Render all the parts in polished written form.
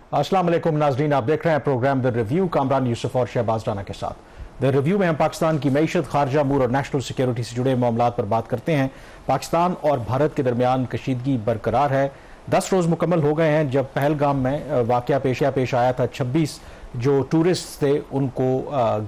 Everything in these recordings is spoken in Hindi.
अस्सलाम वालेकुम नाज़रीन, आप देख रहे हैं programme the review Kamran Yusuf और शहबाज राना के साथ। द रिव्यू में हम पाकिस्तान की मईशत, खारजा अमूर और नेशनल सिक्योरिटी से जुड़े मामलों पर बात करते हैं। पाकिस्तान और भारत के दरमियान कशीदगी बरकरार है। 10 रोज़ मुकम्मल हो गए हैं जब पहलगाम में वाक़या पेश आया था। 26 जो टूरिस्ट थे उनको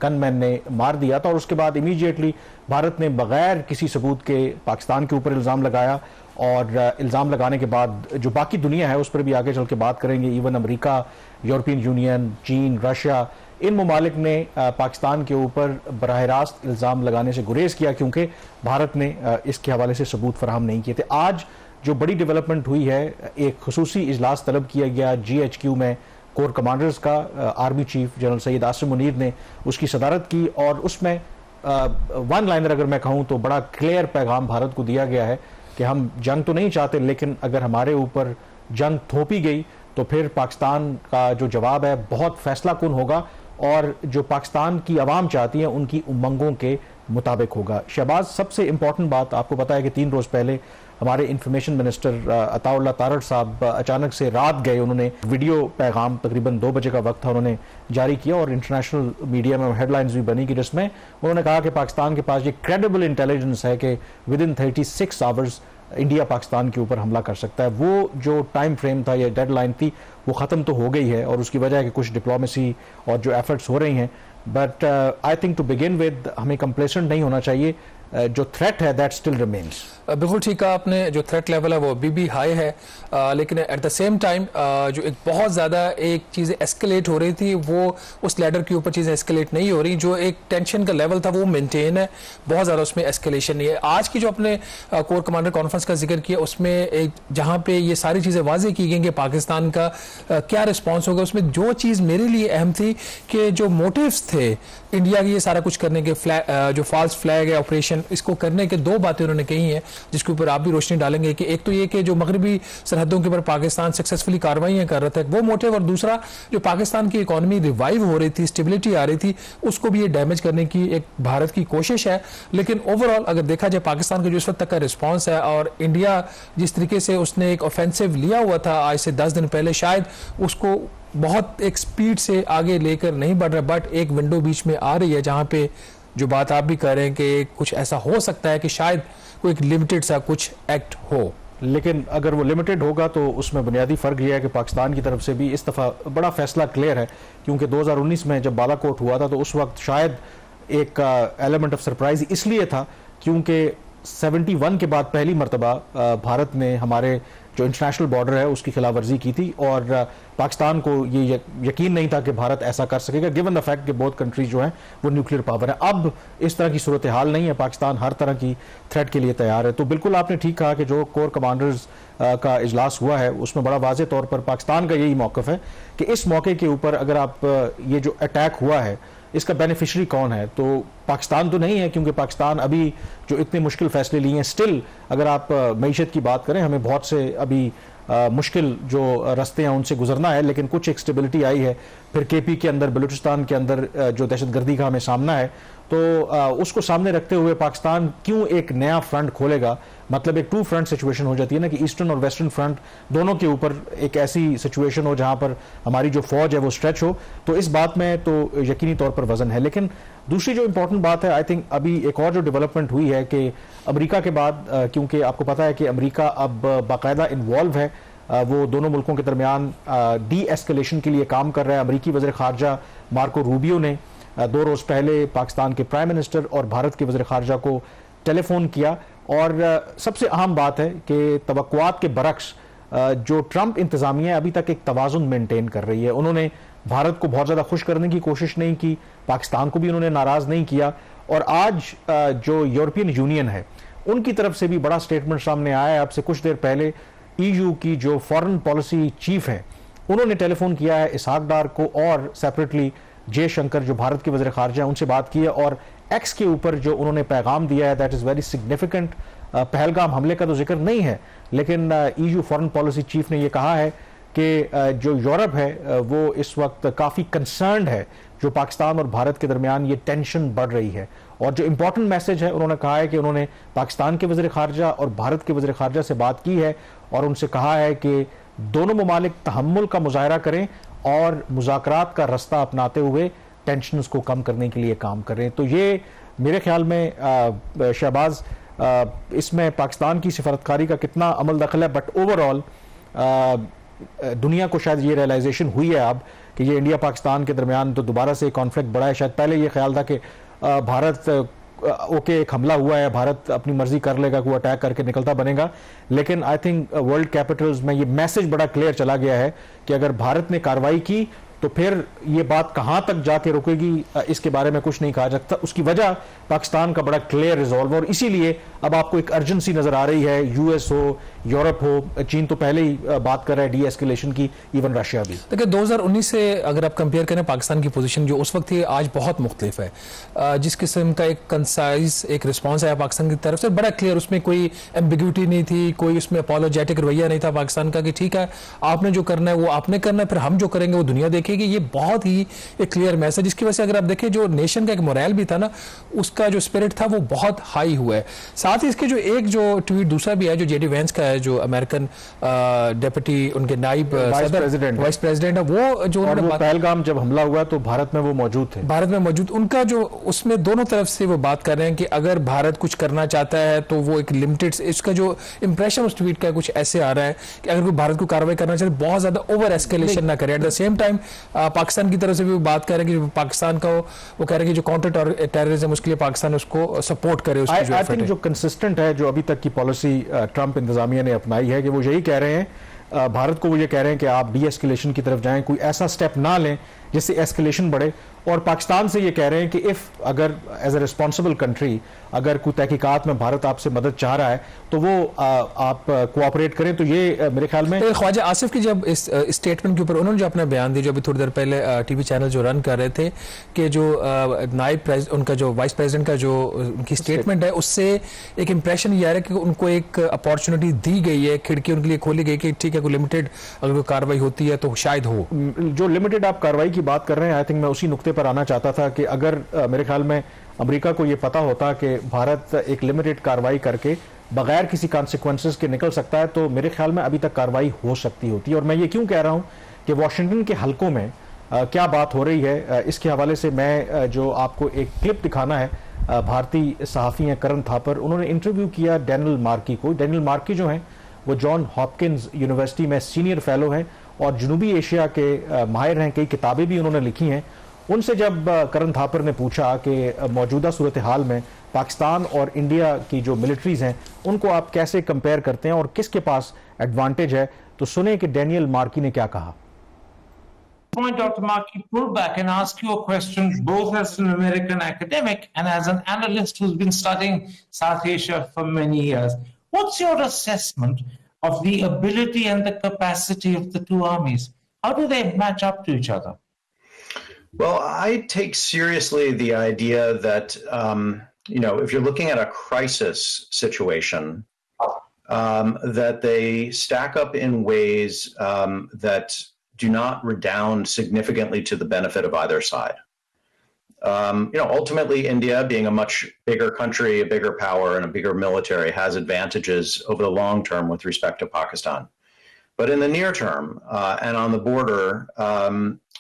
गनमैन ने मार दिया था और उसके बाद इमीडिएटली भारत ने बगैर किसी सबूत के पाकिस्तान के ऊपर इल्ज़ाम लगाया और इल्ज़ाम लगाने के बाद जो बाकी दुनिया है उस पर भी आगे चल के बात करेंगे। इवन अमेरिका, यूरोपियन यूनियन, चीन, रशिया, इन ममालिक ने पाकिस्तान के ऊपर बराह रास्त इल्ज़ाम लगाने से गुरेज किया क्योंकि भारत ने इसके हवाले से सबूत फराहम नहीं किए थे। आज जो बड़ी डेवलपमेंट हुई है, एक खुसूसी इजलास तलब किया गया GHQ में कोर कमांडर्स का। Army chief general Syed Asim Munir ने उसकी सदारत की और उसमें वन लाइनर अगर मैं कहूँ तो बड़ा क्लियर पैगाम भारत को दिया गया है कि हम जंग तो नहीं चाहते, लेकिन अगर हमारे ऊपर जंग थोपी गई तो फिर पाकिस्तान का जो जवाब है बहुत फैसला कुन होगा और जो पाकिस्तान की आवाम चाहती है उनकी उमंगों के मुताबिक होगा। शहबाज, सबसे इंपॉर्टेंट बात आपको पता है कि 3 रोज़ पहले हमारे इंफॉर्मेशन मिनिस्टर अताउल्लाह तारड़ साहब अचानक से रात गए। उन्होंने वीडियो पैगाम तकरीबन 2 बजे का वक्त था, उन्होंने जारी किया और इंटरनेशनल मीडिया में हेडलाइंस भी बनी कि जिसमें उन्होंने कहा कि पाकिस्तान के पास ये क्रेडिबल इंटेलिजेंस है कि with in 36 hours India Pakistan के ऊपर हमला कर सकता है। वो जो टाइम फ्रेम था, ये डेडलाइन थी, वो ख़त्म तो हो गई है और उसकी वजह है कि कुछ डिप्लोमेसी और जो एफर्ट्स हो रही हैं। But I think to begin with हमें कंप्लेसेंट नहीं होना चाहिए। जो थ्रेट है दैट स्टिल रिमेन्स। बिल्कुल ठीक कहा आपने, जो थ्रेट लेवल है वो अभी भी हाई है, लेकिन एट द सेम टाइम जो एक बहुत ज़्यादा एक चीज़ें एस्केलेट हो रही थी वो उस लैडर के ऊपर चीज़ें एस्केलेट नहीं हो रही। जो एक टेंशन का लेवल था वो मेंटेन है, बहुत ज़्यादा उसमें एस्केलेशन नहीं है। आज की जो अपने कोर कमांडर कॉन्फ्रेंस का जिक्र किया उसमें एक जहाँ पे ये सारी चीज़ें वाजे की गई कि पाकिस्तान का क्या रिस्पॉन्स होगा, उसमें जो चीज़ मेरे लिए अहम थी कि जो मोटिव्स थे इंडिया की ये सारा कुछ करने के, जो फॉल्स फ्लैग है ऑपरेशन, इसको करने के 2 बातें उन्होंने कही हैं जिसके ऊपर आप भी रोशनी डालेंगे कि एक तो ये कि जो मगरबी सरहदों के ऊपर पाकिस्तान सक्सेसफुली कार्रवाइयां कर रहा था, वो मोटिव, और दूसरा जो पाकिस्तान की इकोनॉमी रिवाइव हो रही थी, स्टेबिलिटी आ रही थी, उसको भी ये डैमेज करने की एक भारत की कोशिश है। लेकिन ओवरऑल अगर देखा जाए पाकिस्तान का जो इस वक्त तक का रिस्पॉन्स है और इंडिया जिस तरीके से उसने एक ऑफेंसिव लिया हुआ था आज से 10 दिन पहले, शायद उसको बहुत एक स्पीड से आगे लेकर नहीं बढ़ रहा, बट एक विंडो बीच में आ रही है जहां पे जो बात आप भी कर रहे हैं कि कुछ ऐसा हो सकता है कि शायद कोई एक लिमिटेड सा कुछ एक्ट हो। लेकिन अगर वो लिमिटेड होगा तो उसमें बुनियादी फ़र्क यह है कि पाकिस्तान की तरफ से भी इस दफ़ा बड़ा फैसला क्लियर है, क्योंकि 2019 में जब बालाकोट हुआ था तो उस वक्त शायद एक एलिमेंट ऑफ सरप्राइज इसलिए था क्योंकि 71 के बाद पहली मरतबा भारत ने हमारे जो इंटरनेशनल बॉर्डर है उसकी खिलाफ वर्जी की थी और पाकिस्तान को ये यकीन नहीं था कि भारत ऐसा कर सकेगा, गिवन द फैक्ट कि बोथ कंट्रीज जो हैं वो न्यूक्लियर पावर है। अब इस तरह की सूरत हाल नहीं है, पाकिस्तान हर तरह की थ्रेट के लिए तैयार है। तो बिल्कुल आपने ठीक कहा कि जो कोर कमांडर्स का इजलास हुआ है उसमें बड़ा वाज़ेह तौर पर पाकिस्तान का यही मौक़िफ़ है कि इस मौके के ऊपर अगर आप ये जो अटैक हुआ है इसका बेनिफिशरी कौन है, तो पाकिस्तान तो नहीं है, क्योंकि पाकिस्तान अभी जो इतने मुश्किल फैसले लिए हैं, स्टिल अगर आप मईशत की बात करें, हमें बहुत से अभी मुश्किल जो रास्ते हैं उनसे गुजरना है, लेकिन कुछ एक स्टेबिलिटी आई है। फिर KP के अंदर, बलूचिस्तान के अंदर जो दहशतगर्दी का हमें सामना है, तो उसको सामने रखते हुए पाकिस्तान क्यों एक नया फ्रंट खोलेगा। मतलब एक 2 फ्रंट सिचुएशन हो जाती है ना, कि ईस्टर्न और वेस्टर्न फ्रंट दोनों के ऊपर एक ऐसी सिचुएशन हो जहां पर हमारी जो फौज है वो स्ट्रेच हो, तो इस बात में तो यकीनी तौर पर वजन है। लेकिन दूसरी जो इंपॉर्टेंट बात है, आई थिंक अभी एक और जो डेवलपमेंट हुई है कि अमेरिका के बाद, क्योंकि आपको पता है कि अमेरिका अब बाकायदा इन्वॉल्व है, वो दोनों मुल्कों के दरमियान डी एस्केलेशन के लिए काम कर रहा है। अमेरिकी वज़ीर ख़ारजा मार्को रूबियो ने 2 रोज़ पहले पाकिस्तान के प्राइम मिनिस्टर और भारत के वज़ीर ख़ारजा को टेलीफोन किया और सबसे अहम बात है कि तवक्कुआत के बरक्स जो ट्रंप इंतज़ामिया अभी तक एक तवाज़ुन मेंटेन कर रही है। उन्होंने भारत को बहुत ज़्यादा खुश करने की कोशिश नहीं की, पाकिस्तान को भी उन्होंने नाराज़ नहीं किया, और आज जो यूरोपियन यूनियन है उनकी तरफ से भी बड़ा स्टेटमेंट सामने आया है। आपसे कुछ देर पहले EU की जो फॉरेन पॉलिसी चीफ है उन्होंने टेलीफोन किया है इसहाक डार को और सेपरेटली जयशंकर जो भारत के वज़ीर ख़ारजा हैं उनसे बात की है और एक्स के ऊपर जो उन्होंने पैगाम दिया है that is very significant. Pahalgam हमले का तो जिक्र नहीं है, लेकिन EU फॉरेन पॉलिसी चीफ ने यह कहा है कि जो यूरोप है वो इस वक्त काफ़ी कंसर्न्ड है, जो पाकिस्तान और भारत के दरमियान ये टेंशन बढ़ रही है। और जो इंपॉर्टेंट मैसेज है, उन्होंने कहा है कि उन्होंने पाकिस्तान के वज़ीर ख़ारजा और भारत के वज़ीर ख़ारजा से बात की है और उनसे कहा है कि दोनों ममालिक तहम्मुल का मुजाहरा करें और मुज़ाकरात का रास्ता अपनाते हुए टेंशन्स को कम करने के लिए काम कर रहे हैं। तो ये मेरे ख्याल में शहबाज, इसमें पाकिस्तान की सिफारतकारी का कितना अमल दखल है, बट ओवरऑल दुनिया को शायद ये रियलाइजेशन हुई है अब कि ये इंडिया पाकिस्तान के दरमियान तो दोबारा से कॉन्फ्लिक्ट बढ़ा है। शायद पहले ये ख्याल था कि भारत ओके एक हमला हुआ है, भारत अपनी मर्जी कर लेगा, कोई अटैक करके निकलता बनेगा, लेकिन आई थिंक वर्ल्ड कैपिटल्स में ये मैसेज बड़ा क्लियर चला गया है कि अगर भारत ने कार्रवाई की तो फिर ये बात कहां तक जाके रुकेगी इसके बारे में कुछ नहीं कहा जा सकता। उसकी वजह पाकिस्तान का बड़ा क्लियर रिजॉल्व, और इसीलिए अब आपको एक अर्जेंसी नजर आ रही है। यूएस हो, यूरोप हो, चीन तो पहले ही बात कर रहा है डी एस्केलेशन की, इवन रशिया भी। देखिए 2019 से अगर आप कंपेयर करें पाकिस्तान की पोजीशन जो उस वक्त थी आज बहुत मुख्तलिफ है। जिस किस्म का एक कंसाइज एक रिस्पॉन्स आया पाकिस्तान की तरफ से बड़ा क्लियर, उसमें कोई एम्बिग्यूटी नहीं थी, कोई उसमें अपोलोजेटिक रवैया नहीं था पाकिस्तान का कि ठीक है आपने जो करना है वो आपने करना है, फिर हम जो करेंगे वो दुनिया देखेगी। ये बहुत ही एक क्लियर मैसेज, जिसकी वजह से अगर आप देखें जो नेशन का एक मोरल भी था ना, उसका जो स्पिरिट था वो बहुत हाई हुआ है। साथ ही इसके जो एक जो ट्वीट दूसरा भी है जो जेडी वेंस का है, जो अमेरिकन डेप्यूटी उनके नाइब वाइस प्रेसिडेंट है, वो जो पहलगाम जब हमला हुआ तो भारत में वो मौजूद थे, भारत में मौजूद, उनका जो उसमें दोनों तरफ से वो बात कर रहे हैं कि अगर भारत कुछ करना चाहता है तो वो एक लिमिटेड, इसका जो इंप्रेशन उस ट्वीट का कुछ ऐसे आ रहा है कि अगर कोई भारत को कार्रवाई करना चाहता है बहुत ज्यादा ओवर एस्केलेशन ना करे। At the same time Pakistan की तरफ से भी बात कर रहे हैं कि पाकिस्तान का वो कह रहे हैं कि जो काउंटर टेररिज्म उसके लिए पाकिस्तान उसको सपोर्ट करे। आई थिंक जो कंसिस्टेंट है, जो अभी तक की पॉलिसी ट्रंप इंतजामिया ने अपनाई है कि वो यही कह रहे हैं, भारत को वो ये कह रहे हैं कि आप डी एस्केलेशन की तरफ जाएं, कोई ऐसा स्टेप ना लें जिससे एस्केलेशन बढ़े, और पाकिस्तान से ये कह रहे हैं कि इफ अगर एज ए रिस्पॉन्सिबल कंट्री अगर कोई तहकीकात में भारत आपसे मदद चाह रहा है तो वो आप कोऑपरेट करें। तो ये मेरे ख्याल में ख्वाजा आसिफ की जब इस स्टेटमेंट के ऊपर उन्होंने जो अपना बयान दिया, जो अभी थोड़ी देर पहले टीवी चैनल जो रन कर रहे थे, कि जो नाइब उनका जो वाइस प्रेसिडेंट का जो उनकी स्टेटमेंट है उससे एक इंप्रेशन ये आ रहा है कि उनको एक अपॉर्चुनिटी दी गई है, खिड़की उनके लिए खोली गई कि ठीक है कोई लिमिटेड अगर कोई कार्रवाई होती है तो शायद हो। जो लिमिटेड आप कार्रवाई की बात कर रहे हैं, आई थिंक मैं उसी नुक्ते पर आना चाहता था कि अगर मेरे ख्याल में अमेरिका को ये पता होता कि भारत एक लिमिटेड कार्रवाई करके बगैर किसी कॉन्सिक्वेंसेस के निकल सकता है तो मेरे ख्याल में अभी तक कार्रवाई हो सकती होती। और मैं ये क्यों कह रहा हूं कि वॉशिंगटन के हलकों में क्या बात हो रही है, इसके हवाले से मैं जो आपको एक क्लिप दिखाना है, भारतीय सहाफ़ी हैं करण थापर, उन्होंने इंटरव्यू किया डैनियल मार्की को। डैनियल मार्की जो हैं वो जॉन हॉपकिंस यूनिवर्सिटी में सीनियर फेलो हैं और जनूबी एशिया के माहिर हैं, कई किताबें भी उन्होंने लिखी हैं। उनसे जब करण थापर ने पूछा कि मौजूदा सूरत हाल में पाकिस्तान और इंडिया की जो मिलिट्रीज हैं उनको आप कैसे कंपेयर करते हैं और किसके पास एडवांटेज है, तो सुने कि डैनियल मार्की ने क्या कहा। Point Dr. Markey, pull back and ask you a question both as an American academic and as an analyst who's been studying South Asia for many years. What's your assessment of the ability and the capacity of the two armies? How do they match up to each other? Well, I take seriously the idea that, if you're looking at a crisis situation, that they stack up in ways that do not redound significantly to the benefit of either side. Ultimately, India, being a much bigger country, a bigger power, and a bigger military, has advantages over the long term with respect to Pakistan. But in the near term and on the border,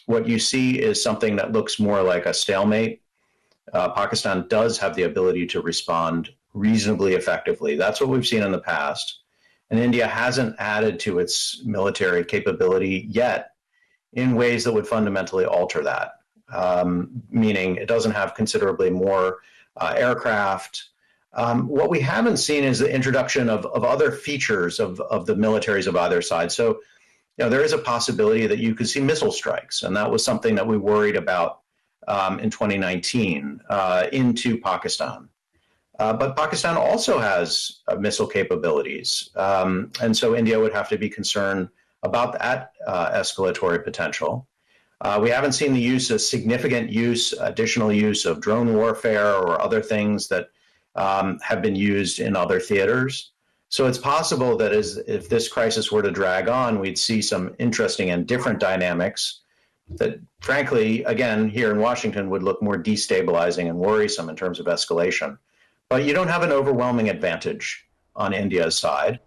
what you see is something that looks more like a stalemate. Pakistan does have the ability to respond reasonably effectively. That's what we've seen in the past. And India hasn't added to its military capability yet in ways that would fundamentally alter that, meaning it doesn't have considerably more aircraft. What we haven't seen is the introduction of other features of the militaries of either side. So, there is a possibility that you could see missile strikes, and that was something that we worried about in 2019 into Pakistan. But Pakistan also has missile capabilities, and so India would have to be concerned about that escalatory potential. We haven't seen the significant additional use of drone warfare or other things that have been used in other theaters. So it's possible that if this crisis were to drag on, we'd see some interesting and different dynamics that, frankly, again, here in Washington would look more destabilizing and worrisome in terms of escalation. But you don't have an overwhelming advantage on India's side.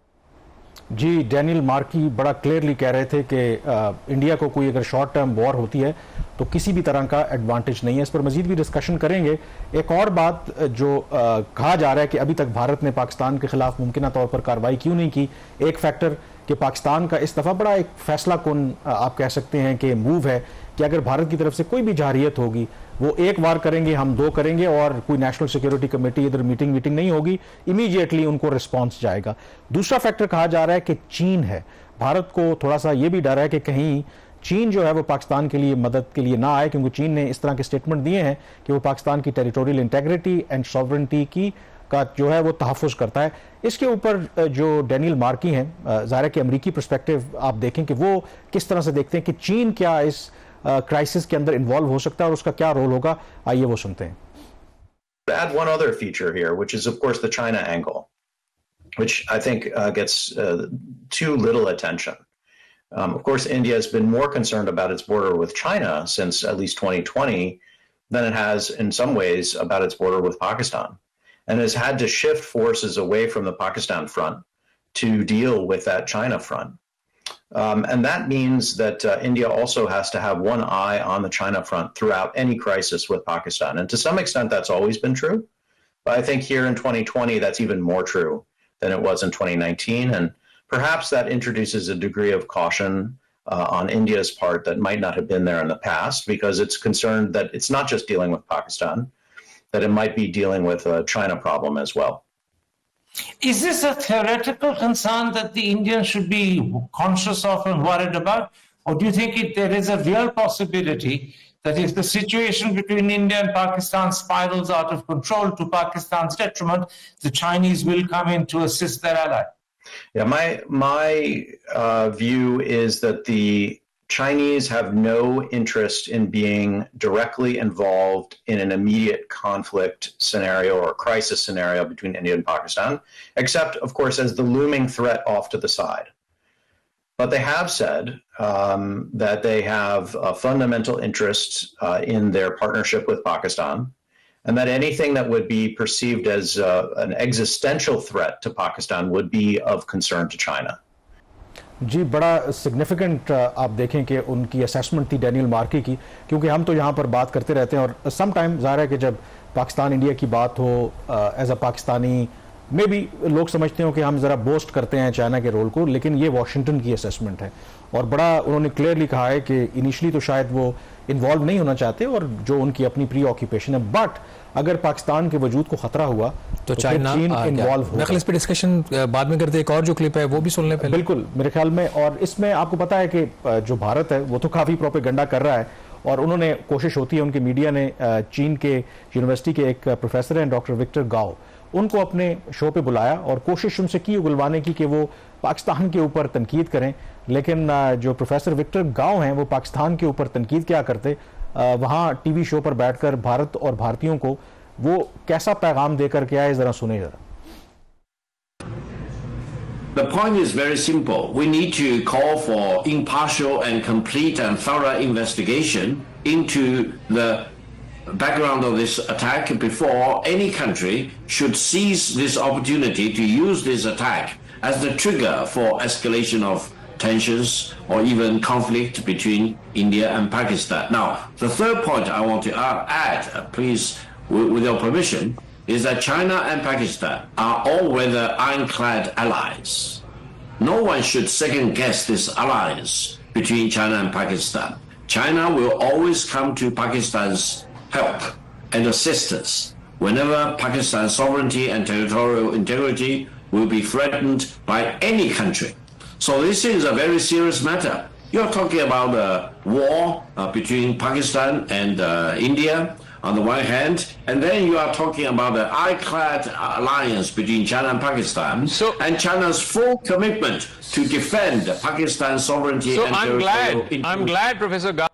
जी, डैनियल मार्की बड़ा क्लियरली कह रहे थे कि इंडिया को कोई अगर शॉर्ट टर्म वॉर होती है तो किसी भी तरह का एडवांटेज नहीं है। इस पर मजीद भी डिस्कशन करेंगे। एक और बात जो कहा जा रहा है कि अभी तक भारत ने पाकिस्तान के खिलाफ मुमकिन तौर पर कार्रवाई क्यों नहीं की, एक फैक्टर कि पाकिस्तान का इस दफ़ा बड़ा एक फैसला कौन आप कह सकते हैं कि मूव है कि अगर भारत की तरफ से कोई भी जारियत होगी वो एक बार करेंगे, हम दो करेंगे और कोई नेशनल सिक्योरिटी कमेटी इधर मीटिंग नहीं होगी, इमीडिएटली उनको रिस्पॉन्स जाएगा। दूसरा फैक्टर कहा जा रहा है कि चीन है। भारत को थोड़ा सा ये भी डर है कि कहीं चीन जो है वो पाकिस्तान के लिए मदद के लिए ना आए, क्योंकि चीन ने इस तरह के स्टेटमेंट दिए हैं कि वो पाकिस्तान की टेरिटोरियल इंटेग्रिटी एंड सॉवरेंटी की का जो है वो तहफ़्फ़ुज़ करता है। इसके ऊपर जो डैनियल मार्की हैं, ज़ाहिर है कि अमरीकी पर्सपेक्टिव आप देखें कि वो किस तरह से देखते हैं कि चीन क्या इस क्राइसिस के अंदर इन्वॉल्व हो सकता है और उसका क्या रोल होगा, आइए वो सुनते हैं। Add one other feature here, which is of course the China angle, which I think gets too little attention. Of course, India has been more concerned about its border with China since at least 2020 than it has in some ways about its border with Pakistan, and has had to shift forces away from the Pakistan front to deal with that China front. And that means that India also has to have one eye on the China front throughout any crisis with Pakistan. And to some extent, that's always been true. But I think here in 2020, that's even more true than it was in 2019. And perhaps that introduces a degree of caution on India's part that might not have been there in the past, because it's concerned that it's not just dealing with Pakistan, that it might be dealing with a China problem as well. Is this a theoretical concern that the Indians should be conscious of and worried about? Or do you think there is a real possibility that if the situation between India and Pakistan spirals out of control to Pakistan's detriment, the Chinese will come in to assist their ally? Yeah, my view is that the Chinese have no interest in being directly involved in an immediate conflict scenario or crisis scenario between India and Pakistan, except, of course, as the looming threat off to the side. But they have said that they have a fundamental interest in their partnership with Pakistan, and that anything that would be perceived as an existential threat to Pakistan would be of concern to China. जी, बड़ा सिग्निफिकेंट आप देखें कि उनकी असेसमेंट थी डैनियल मार्की की, क्योंकि हम तो यहाँ पर बात करते रहते हैं और सम टाइम ज़ाहिर है कि जब पाकिस्तान इंडिया की बात हो एज अ पाकिस्तानी में भी लोग समझते हो कि हम ज़रा बोस्ट करते हैं चाइना के रोल को, लेकिन ये वाशिंगटन की असेसमेंट है और बड़ा उन्होंने क्लियरली कहा है कि इनिशियली तो शायद वो इन्वॉल्व नहीं होना चाहते और जो उनकी अपनी प्री ऑक्यूपेशन है, बट अगर पाकिस्तान के वजूद को खतरा हुआ तो चाइना इन्वॉल्व होगा। इस पे डिस्कशन बाद में करते हैं। एक और जो क्लिप है वो भी सुन लें पहले। बिल्कुल, मेरे ख्याल में, और इसमें आपको पता है कि जो भारत है वो तो काफ़ी प्रोपेगेंडा कर रहा है और उन्होंने कोशिश होती है, उनके मीडिया ने चीन के यूनिवर्सिटी के एक प्रोफेसर हैं डॉक्टर विक्टर गाओ, उनको अपने शो पे बुलाया और कोशिश उनसे की उगलवाने की कि वो पाकिस्तान के ऊपर तनकीद करें, लेकिन जो प्रोफेसर विक्टर गाओ हैं वो पाकिस्तान के ऊपर तनकीद क्या करते, वहाँ टीवी शो पर बैठकर भारत और भारतीयों को वो कैसा पैगाम देकर के आए, जरा सुने जरा। The point is very simple. We need to call for impartial and complete and thorough investigation into the background of this attack before any country should seize this opportunity to use this attack as the trigger for escalation of tensions or even conflict between India and Pakistan. Now, the third point I want to add, please, with your permission, is that China and Pakistan are all-weather ironclad allies. No one should second-guess this alliance between China and Pakistan. China will always come to Pakistan's help and assistance whenever Pakistan's sovereignty and territorial integrity will be threatened by any country. So this is a very serious matter. You're talking about a war between Pakistan and India on the one hand, and then you are talking about the ironclad alliance between China and Pakistan, and China's full commitment to defend Pakistan's sovereignty and territorial integrity. I'm glad, Professor Gao.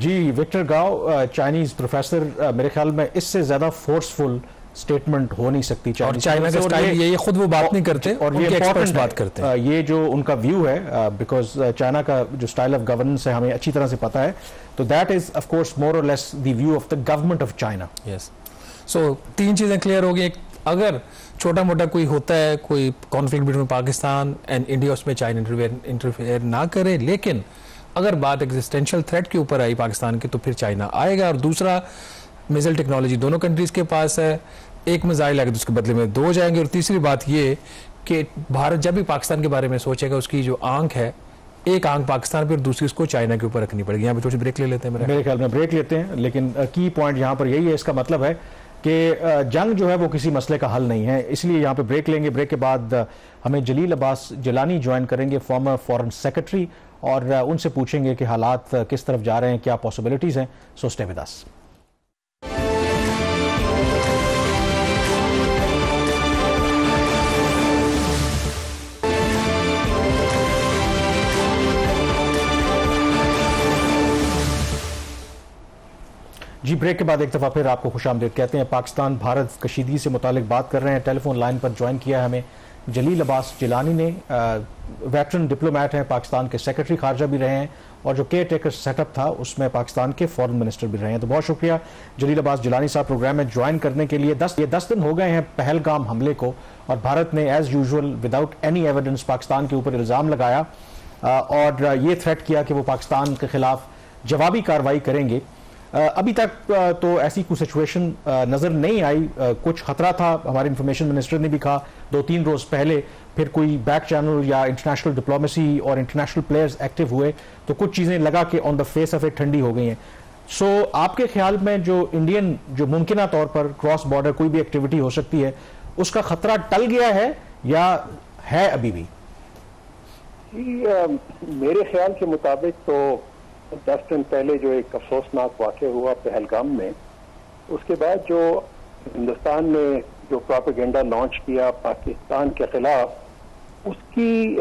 जी, विक्टर गाओ चाइनीज प्रोफेसर, मेरे ख्याल में इससे ज्यादा फोर्सफुल स्टेटमेंट हो नहीं सकती। और चाइना का स्टाइल ये खुद वो बात नहीं करते और ये एक्सपर्ट्स बात करते हैं। ये जो उनका व्यू है, बिकॉज चाइना का जो स्टाइल ऑफ गवर्नेंस है हमें अच्छी तरह से पता है, तो that is of course more और less the view of the government of China. Yes, so तीन चीजें क्लियर हो गई। अगर छोटा मोटा कोई होता है, कोई conflict between Pakistan and India, उसमें चाइना इंटरफेयर ना करे, लेकिन अगर बात एग्जिस्टेंशियल थ्रेट के ऊपर आई पाकिस्तान की तो फिर चाइना आएगा। और दूसरा, मिसाइल टेक्नोलॉजी दोनों कंट्रीज के पास है, एक मिसाइल आएगा तो उसके बदले में 2 जाएंगे। और तीसरी बात ये कि भारत जब भी पाकिस्तान के बारे में सोचेगा, उसकी जो आंख है, एक आंख पाकिस्तान पर और दूसरी उसको चाइना के ऊपर रखनी पड़ेगी। यहाँ पे थोड़ी ब्रेक ले लेते हैं, मेरे ख्याल में ब्रेक लेते हैं, लेकिन की पॉइंट यहाँ पर यही है, इसका मतलब है कि जंग जो है वो किसी मसले का हल नहीं है, इसलिए यहाँ पे ब्रेक लेंगे। ब्रेक के बाद हमें जलील अब्बास जिलानी ज्वाइन करेंगे, फॉर्मर फॉरेन सेक्रेटरी, और उनसे पूछेंगे कि हालात किस तरफ जा रहे हैं, क्या पॉसिबिलिटीज हैं। So stay with us. जी, ब्रेक के बाद एक दफ़ा फिर आपको खुशामदीद कहते हैं। पाकिस्तान भारत कशीदगी से मुतालिक बात कर रहे हैं। टेलीफोन लाइन पर ज्वाइन किया है हमें जलील अब्बास जिलानी ने, वेटरन डिप्लोमेट हैं, पाकिस्तान के सेक्रेटरी खारजा भी रहे हैं, और जो केयर टेकर सेटअप था उसमें पाकिस्तान के फॉरेन मिनिस्टर भी रहे हैं। तो बहुत शुक्रिया जलील अब्बास जिलानी साहब प्रोग्राम में ज्वाइन करने के लिए। 10 दिन हो गए हैं पहलगाम हमले को, और भारत ने as usual without any evidence Pakistan के ऊपर इल्ज़ाम लगाया और ये थ्रेट किया कि वो पाकिस्तान के खिलाफ जवाबी कार्रवाई करेंगे। अभी तक तो ऐसी कोई सिचुएशन नज़र नहीं आई। कुछ खतरा था, हमारे इंफॉर्मेशन मिनिस्टर ने भी कहा 2-3 रोज़ पहले, फिर कोई बैक चैनल या इंटरनेशनल डिप्लोमेसी और इंटरनेशनल प्लेयर्स एक्टिव हुए तो कुछ चीज़ें लगा कि on the face of it ठंडी हो गई हैं। सो आपके ख्याल में जो इंडियन जो मुमकिन तौर पर क्रॉस बॉर्डर कोई भी एक्टिविटी हो सकती है, उसका खतरा टल गया है या है अभी भी? मेरे ख्याल के मुताबिक तो 10 दिन पहले जो एक अफसोसनाक वाक़या हुआ पहलगाम में, उसके बाद जो हिंदुस्तान ने जो प्रोपेगेंडा लॉन्च किया पाकिस्तान के खिलाफ, उसकी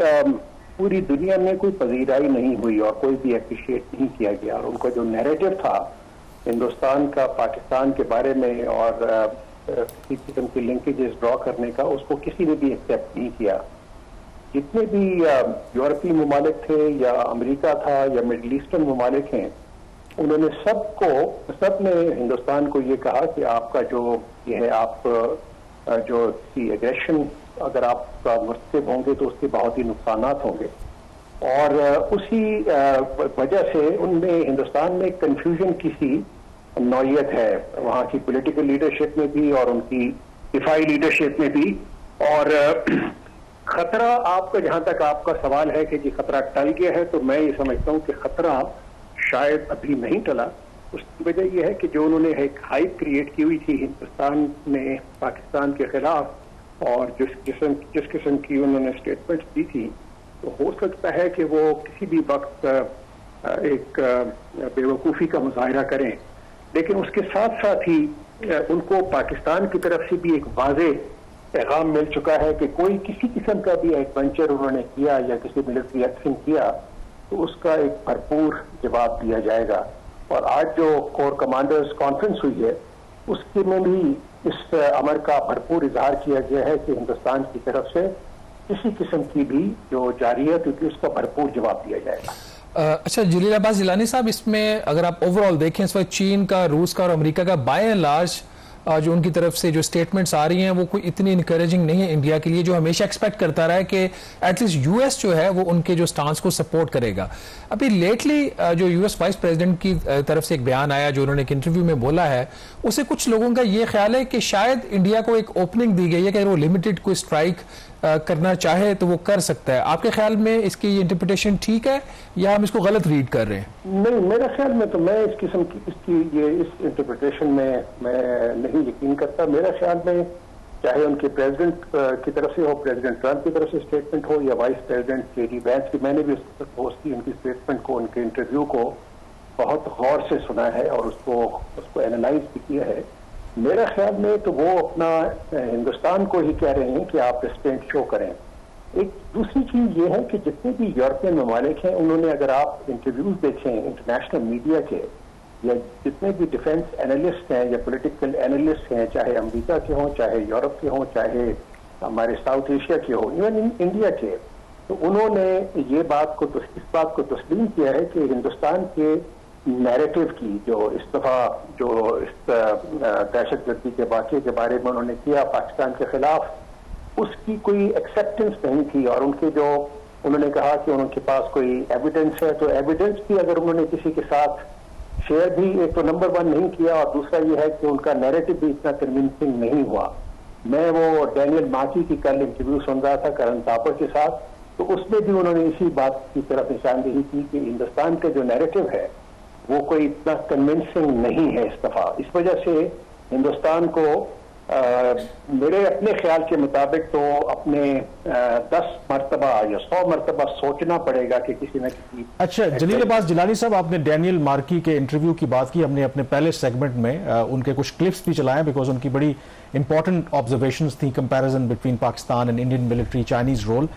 पूरी दुनिया में कोई पजीराई नहीं हुई और कोई भी अप्रिशिएट नहीं किया गया। और उनका जो नैरेटिव था हिंदुस्तान का पाकिस्तान के बारे में और किसी किस्म की लिंकेजेस ड्रॉ करने का, उसको किसी ने भी एक्सेप्ट नहीं किया। जितने भी यूरोपीय ममालिक थे या अमेरिका था या मिडल ईस्टर्न ममालिक हैं, उन्होंने सबने हिंदुस्तान को ये कहा कि आपका जो ये है, आप जो एग्रेशन अगर आप मुस्तैद होंगे तो उसके बहुत ही नुकसानात होंगे। और उसी वजह से उनमें हिंदुस्तान में कंफ्यूजन की सी नौयत है, वहाँ की पॉलिटिकल लीडरशिप में भी और उनकी दिफाई लीडरशिप में भी। और खतरा आपका, जहां तक आपका सवाल है कि जी खतरा टल गया है, तो मैं ये समझता हूं कि खतरा शायद अभी नहीं टला। उसकी वजह यह है कि जो उन्होंने एक हाइप क्रिएट की हुई थी हिंदुस्तान ने पाकिस्तान के खिलाफ, और जिस किस्म की उन्होंने स्टेटमेंट्स दी थी, तो हो सकता है कि वो किसी भी वक्त एक बेवकूफ़ी का मुजाहरा करें। लेकिन उसके साथ साथ ही उनको पाकिस्तान की तरफ से भी एक वाज़ेह पैगाम मिल चुका है कि कोई किसी किस्म का भी एडवेंचर उन्होंने किया या किसी मिलिट्री एक्शन किया तो उसका एक भरपूर जवाब दिया जाएगा। और आज जो कोर कमांडर्स कॉन्फ्रेंस हुई है, उसके में भी इस अमर का भरपूर इजहार किया गया है कि हिंदुस्तान की तरफ से किसी किस्म की भी जो जारी है, क्योंकि उसका भरपूर जवाब दिया जाएगा। अच्छा जलील अब्बास जिलानी साहब, इसमें अगर आप ओवरऑल देखें इस वक्त चीन का, रूस का और अमेरिका का बाय एंड लार्ज जो उनकी तरफ से जो स्टेटमेंट्स आ रही हैं वो कोई इतनी इनकरेजिंग नहीं है इंडिया के लिए, जो हमेशा एक्सपेक्ट करता रहा है कि एटलीस्ट यूएस जो है वो उनके जो स्टांस को सपोर्ट करेगा। अभी लेटली जो यूएस वाइस प्रेसिडेंट की तरफ से एक बयान आया जो उन्होंने एक इंटरव्यू में बोला है, उससे कुछ लोगों का ये ख्याल है कि शायद इंडिया को एक ओपनिंग दी गई है कि अगर वो लिमिटेड कोई स्ट्राइक करना चाहे तो वो कर सकता है। आपके ख्याल में इसकी ये इंटरप्रिटेशन ठीक है या हम इसको गलत रीड कर रहे हैं? नहीं, मेरे ख्याल में तो मैं इस किस्म की इस इंटरप्रिटेशन में मैं नहीं यकीन करता। मेरे ख्याल में चाहे उनके प्रेसिडेंट की तरफ से हो, प्रेसिडेंट ट्रंप की तरफ से स्टेटमेंट हो, या वाइस प्रेसिडेंट जेडी वैंस की, मैंने भी उसकी उनकी स्टेटमेंट को, उनके इंटरव्यू को बहुत गौर से सुना है और उसको एनालाइज भी किया है। मेरे ख्याल में तो वो अपना हिंदुस्तान को ही कह रहे हैं कि आप रिस्ट्रेंट शो करें। एक दूसरी चीज ये है कि जितने भी यूरोपियन ममालिक हैं, उन्होंने, अगर आप इंटरव्यूज देखें इंटरनेशनल मीडिया के, या जितने भी डिफेंस एनालिस्ट हैं या पॉलिटिकल एनालिस्ट हैं, चाहे अमेरिका के हों, चाहे यूरोप के हों, चाहे हमारे साउथ एशिया के हों, इवन इंडिया के, तो उन्होंने इस बात को तस्लीम किया है कि हिंदुस्तान के नैरेटिव की जो इस दफा जो इस दहशतगर्दी के वाक़े के बारे में उन्होंने किया पाकिस्तान के खिलाफ, उसकी कोई एक्सेप्टेंस नहीं थी। और उनके जो उन्होंने कहा कि उनके पास कोई एविडेंस है, तो एविडेंस भी अगर उन्होंने किसी के साथ शेयर भी एक तो नंबर 1 नहीं किया, और दूसरा ये है कि उनका नैरेटिव भी इतना कन्विंसिंग नहीं हुआ। मैं वो डैनियल मार्की की कल इंटरव्यू सुन रहा था करण तापर के साथ, तो उसमें भी उन्होंने इसी बात की तरफ निशानदेही की कि हिंदुस्तान का जो नैरेटिव है वो कोई इतना कन्विंसिंग नहीं है इस दफा। इस वजह से हिंदुस्तान को मेरे अपने ख्याल के मुताबिक तो अपने 10 मरतबा या 100 मरतबा सोचना पड़ेगा कि किसी न किसी। अच्छा जलील अब्बास जिलानी साहब, आपने डैनियल मार्की के इंटरव्यू की बात की, हमने अपने पहले सेगमेंट में उनके कुछ क्लिप्स भी चलाए बिकॉज उनकी बड़ी इंपॉर्टेंट ऑब्जर्वेशंस थी, comparison between Pakistan and Indian military Chinese role.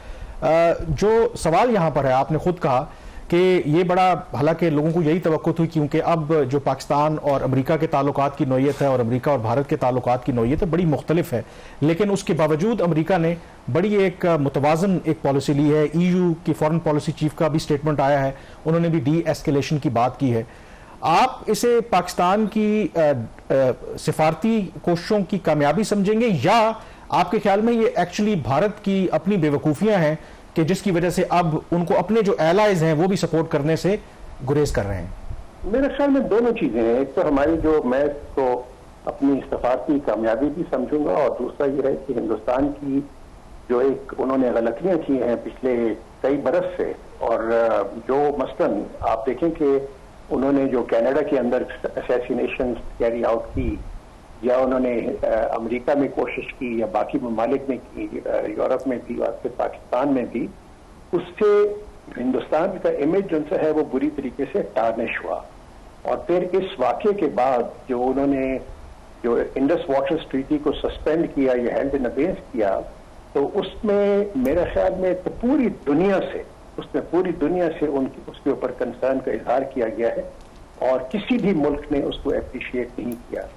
जो सवाल यहाँ पर है, आपने खुद कहा कि ये बड़ा, हालांकि लोगों को यही तवक्को थी क्योंकि अब जो पाकिस्तान और अमेरिका के ताल्लुकात की नौयत है और अमेरिका और भारत के ताल्लुकात की नौयत है बड़ी मुख्तलिफ है, लेकिन उसके बावजूद अमेरिका ने बड़ी एक मुतवाजन एक पॉलिसी ली है। EU की फॉरेन पॉलिसी चीफ का भी स्टेटमेंट आया है, उन्होंने भी डी एस्केलेशन की बात की है। आप इसे पाकिस्तान की सिफारती कोशिशों की कामयाबी समझेंगे या आपके ख्याल में ये एक्चुअली भारत की अपनी बेवकूफ़ियां हैं कि जिसकी वजह से अब उनको अपने जो एलाइज हैं वो भी सपोर्ट करने से गुरेज कर रहे हैं? मेरे ख्याल में दोनों चीजें हैं। एक तो हमारी जो, मैं तो अपनी सफारती कामयाबी भी समझूंगा, और दूसरा ये है कि हिंदुस्तान की जो एक उन्होंने गलतियां की हैं पिछले कई बरस से, और जो मसलन आप देखें कि उन्होंने जो कनाडा के अंदर असैसिनेशन कैरी आउट की, या उन्होंने अमेरिका में कोशिश की, या बाकी ममालिक में की, यूरोप में भी और फिर पाकिस्तान में भी, उससे हिंदुस्तान का इमेज जो है वो बुरी तरीके से टार्निश हुआ। और फिर इस वाक़े के बाद जो उन्होंने जो इंडस वाटर्स ट्रीटी को सस्पेंड किया या हेल्ड इन अबेंस किया, तो उसमें मेरे ख्याल में तो पूरी दुनिया से उसके ऊपर कंसर्न का इजहार किया गया है, और किसी भी मुल्क ने उसको अप्रिशिएट नहीं किया।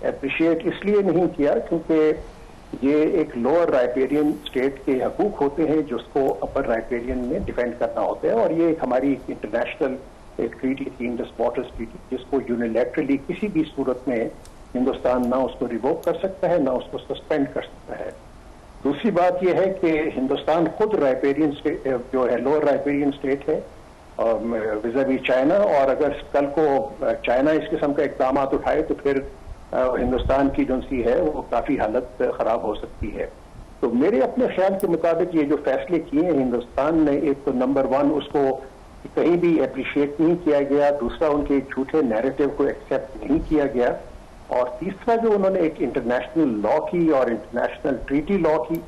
अप्रिशिएट इसलिए नहीं किया क्योंकि ये एक लोअर राइपेरियन स्टेट के हकूक होते हैं जिसको अपर राइपेरियन में डिफेंड करना होता है, और ये हमारी इंटरनेशनल एक ट्रीटी थी, इंडस वाटर्स ट्रीटी, जिसको यूनिलैटरली किसी भी सूरत में हिंदुस्तान ना उसको रिवोक कर सकता है ना उसको सस्पेंड कर सकता है। दूसरी बात यह है कि हिंदुस्तान खुद राइपेरियन स्टेट जो है, लोअर राइपेरियन स्टेट है विज़ावी चाइना, और अगर कल को चाइना इस किस्म का इक़दाम उठाए तो फिर हिंदुस्तान की जो सी है वो काफी हालत खराब हो सकती है। तो मेरे अपने ख्याल के मुताबिक ये जो फैसले किए हैं हिंदुस्तान ने, एक तो नंबर 1 उसको कहीं भी अप्रिशिएट नहीं किया गया, दूसरा उनके झूठे नैरेटिव को एक्सेप्ट नहीं किया गया, और तीसरा जो उन्होंने एक इंटरनेशनल लॉ की और इंटरनेशनल ट्रीटी लॉ की,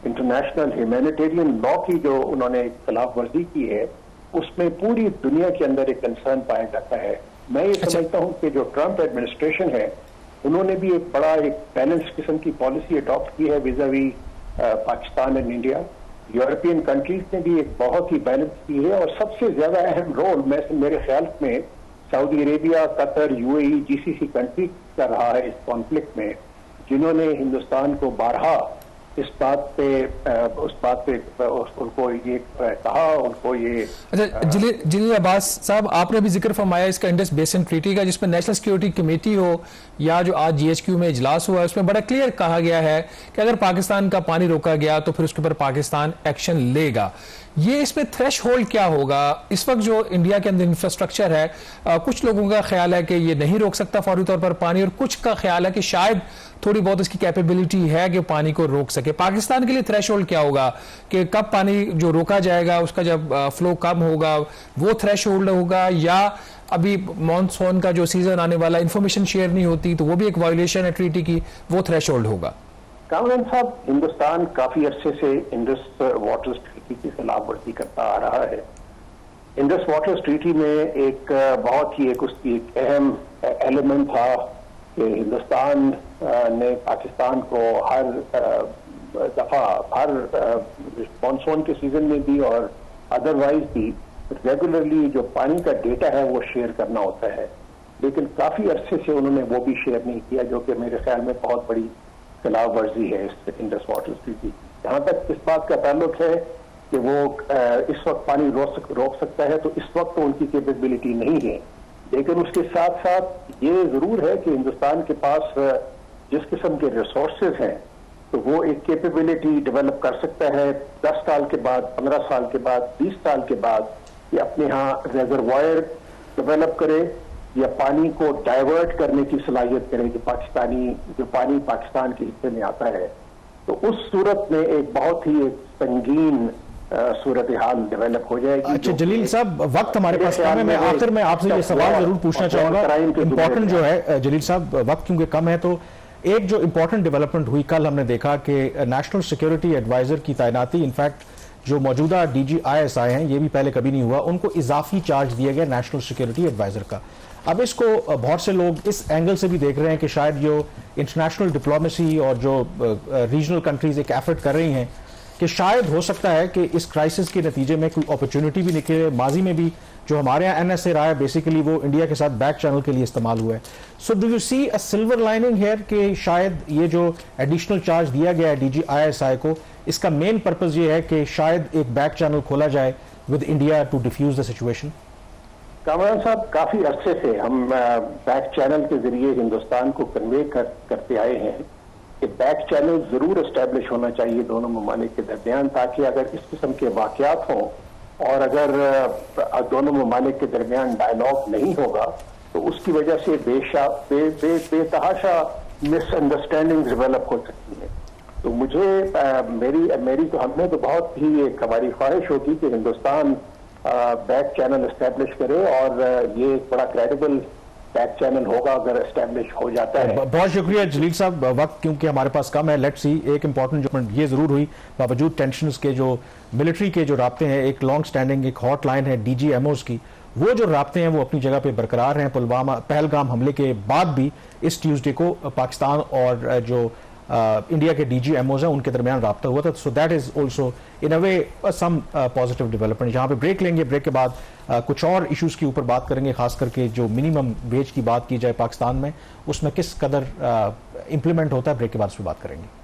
इंटरनेशनल ह्यूमैनिटेरियन लॉ की जो उन्होंने खिलाफ वर्जी की है, उसमें पूरी दुनिया के अंदर एक कंसर्न पाया जाता है। मैं ये समझता हूँ कि जो ट्रंप एडमिनिस्ट्रेशन है उन्होंने भी एक बड़ा एक बैलेंस किस्म की पॉलिसी अडॉप्ट की है vis-a-vis Pakistan and India. European countries ने भी एक बहुत ही बैलेंस की है, और सबसे ज्यादा अहम रोल मेरे ख्याल में Saudi Arabia, Qatar, UAE, GCC country का रहा है इस कॉन्फ्लिक्ट में, जिन्होंने हिंदुस्तान को बारहा इस बात पे उनको ये कहा, उनको ये। अच्छा जलील अब्बास साहब, आपने भी जिक्र फरमाया इसका इंडस बेसिन ट्रीटी का, जिसमें नेशनल सिक्योरिटी कमेटी हो या जो आज GHQ में इजलास हुआ है, उसमें बड़ा क्लियर कहा गया है कि अगर पाकिस्तान का पानी रोका गया तो फिर उसके ऊपर पाकिस्तान एक्शन लेगा। ये इसमें थ्रेश होल्ड क्या होगा? इस वक्त जो इंडिया के अंदर इंफ्रास्ट्रक्चर है, कुछ लोगों का ख्याल है कि ये नहीं रोक सकता फौरी तौर पर पानी, और कुछ का ख्याल है कि शायद थोड़ी बहुत इसकी कैपेबिलिटी है कि पानी को रोक सके। पाकिस्तान के लिए थ्रेश होल्ड क्या होगा कि कब पानी जो रोका जाएगा उसका जब फ्लो कम होगा वो थ्रेश होल्ड होगा, या अभी मॉनसून का जो सीजन आने वाला, इंफॉर्मेशन शेयर नहीं होती तो वो भी एक वायोलेशन है ट्रीटी की, वो थ्रेश होल्ड होगा? कामरान साहब, हिंदुस्तान काफी अरसे से इंडस वाटर्स ट्रीटी की खिलाफ वर्जी करता आ रहा है। इंडस वाटर्स ट्रीटी में एक बहुत ही उसकी एक अहम एलिमेंट था कि हिंदुस्तान ने पाकिस्तान को हर दफा, हर मानसून के सीजन में भी और अदरवाइज भी रेगुलरली जो पानी का डेटा है वो शेयर करना होता है, लेकिन काफी अरसे से उन्होंने वो भी शेयर नहीं किया, जो कि मेरे ख्याल में बहुत बड़ी खिलाफ वर्जी है इस इंडस वाटर्स ट्रीटी। जहां तक इस बात का ताल्लुक है कि वो इस वक्त पानी रोक सकता है, तो इस वक्त तो उनकी कैपेबिलिटी नहीं है, लेकिन उसके साथ साथ ये जरूर है कि हिंदुस्तान के पास जिस किस्म के रिसोर्सेज हैं तो वो एक कैपेबिलिटी डेवलप कर सकता है 10 साल के बाद, 15 साल के बाद, 20 साल के बाद कि अपने यहाँ रिजर्वायर डेवलप करे या पानी को डाइवर्ट करने की सलाहियत करे जो पानी पाकिस्तान के हिस्से में आता है। तो उस सूरत में एक बहुत ही एक संगीन सूरत हाल डेवलप हो जाएगी। अच्छा जलील साहब, वक्त हमारे पास कम है, मैं आखिर में आपसे ये सवाल जरूर पूछना चाहूंगा। इम्पोर्टेंट जो है जलील साहब, वक्त क्योंकि कम है, तो एक जो इम्पोर्टेंट डेवलपमेंट हुई कल, हमने देखा कि नेशनल सिक्योरिटी एडवाइजर की तैनाती, इनफैक्ट जो मौजूदा DGISI हैं, ये भी पहले कभी नहीं हुआ, उनको इजाफी चार्ज दिया गया नेशनल सिक्योरिटी एडवाइजर का। अब इसको बहुत से लोग इस एंगल से भी देख रहे हैं कि शायद जो इंटरनेशनल डिप्लोमेसी और जो रीजनल कंट्रीज एक एफर्ट कर रही हैं कि शायद हो सकता है कि इस क्राइसिस के नतीजे में कोई अपॉर्चुनिटी भी निकले। माजी में भी जो हमारे यहाँ NSA रहा है बेसिकली वो इंडिया के साथ बैक चैनल के लिए इस्तेमाल हुआ है। So do you see a silver lining here कि शायद ये जो एडिशनल चार्ज दिया गया है DGISI को, इसका मेन पर्पस ये है कि शायद एक बैक चैनल खोला जाए with India to diffuse the situation? Kamran साहब, काफी अरसे से हम बैक चैनल के जरिए हिंदुस्तान को कन्वे करते आए हैं कि बैक चैनल जरूर एस्टेब्लिश होना चाहिए दोनों ममालिक के दरमियान, ताकि अगर इस किस्म के वाकयात हों और अगर दोनों ममालिक के दरमियान डायलॉग नहीं होगा तो उसकी वजह से बेतहाशा मिसअंडरस्टैंडिंग डेवलप हो सकती है। तो मुझे मेरी तो हमने तो बहुत ही एक हमारी ख्वाहिश होगी कि हिंदुस्तान बैक चैनल एस्टेब्लिश करे और ये एक बड़ा क्रेडिबल बैक चैनल होगा अगर एस्टेब्लिश हो जाता है। बहुत शुक्रिया जलील साहब, वक्त क्योंकि हमारे पास कम है। लेट्स सी, एक इंपॉर्टेंट जो ये जरूर हुई, बावजूद टेंशन्स के जो मिलिट्री के जो राब्ते हैं, एक लॉन्ग स्टैंडिंग एक हॉटलाइन है DGMOs की, वो जो राब्ते हैं वो अपनी जगह पे बरकरार हैं। पहलगाम हमले के बाद भी इस ट्यूसडे को पाकिस्तान और जो इंडिया के DGMOs हैं उनके दरमियान राब्ता हुआ था। So that is also in a way some positive development. जहां पे ब्रेक लेंगे, ब्रेक के बाद कुछ और इश्यूज के ऊपर बात करेंगे, खास करके जो मिनिमम वेज की बात की जाए पाकिस्तान में, उसमें किस कदर इंप्लीमेंट होता है। ब्रेक के बाद उस पर बात करेंगे।